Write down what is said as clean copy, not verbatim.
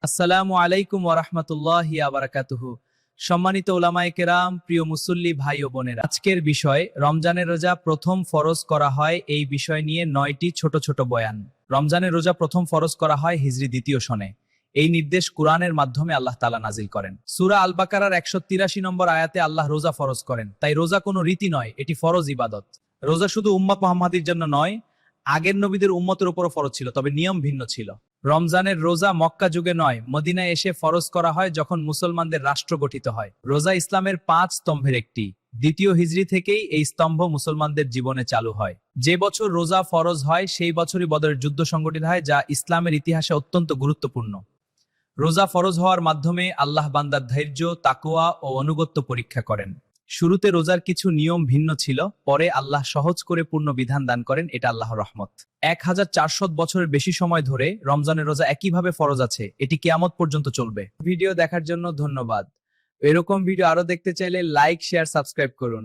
আসসালামু আলাইকুম ওয়া রাহমাতুল্লাহি ওয়া বারাকাতুহু। সম্মানিত উলামায়ে কেরাম, প্রিয় মুসল্লি ভাই ও বোনেরা, আজকের বিষয় রমজানের রোজা প্রথম ফরজ করা হয় এই বিষয় নিয়ে 9টি ছোট ছোট বয়ান। রমজানের রোজা প্রথম ফরজ করা হয় হিজরি দ্বিতীয় সনে। এই নির্দেশ কুরআনের মাধ্যমে আল্লাহ তাআলা নাজিল করেন। সূরা আল বাকারার 183 নম্বর আয়াতে আল্লাহ রোজা ফরজ করেন। তাই রোজা কোনো রীতি নয়, এটি ফরজ ইবাদত। রোজা শুধু উম্মত মুহাম্মাদীর জন্য নয়, আগের নবীদের উম্মতের উপরও ফরজ ছিল, তবে নিয়ম ভিন্ন ছিল। রমজানের রোজা মক্কা যুগে নয়, মদিনায় এসে ফরজ করা হয় যখন মুসলমানদের রাষ্ট্র গঠিত হয়। রোজা ইসলামের 5 স্তম্ভের একটি। দ্বিতীয় হিজরি থেকেই এই স্তম্ভ মুসলমানদের জীবনে চালু হয়। যে বছর রোজা ফরজ হয় সেই বছরই বদরের যুদ্ধ সংগঠিত হয়, যা ইসলামের ইতিহাসে অত্যন্ত গুরুত্বপূর্ণ। রোজা ফরজ হওয়ার মাধ্যমে আল্লাহ বান্দার ধৈর্য, তাকওয়া ও অনুগত্য পরীক্ষা করেন। শুরুতে রোজার কিছু নিয়ম ভিন্ন ছিল, পরে আল্লাহ সহজ করে পূর্ণ বিধান দান করেন। এটা আল্লাহর রহমত। 1400 বছরের বেশি সময় ধরে রমজানের রোজা একইভাবে ফরজ আছে, এটি কিয়ামত পর্যন্ত চলবে। ভিডিও দেখার জন্য ধন্যবাদ। এরকম ভিডিও আরো দেখতে চাইলে লাইক, শেয়ার, সাবস্ক্রাইব করুন।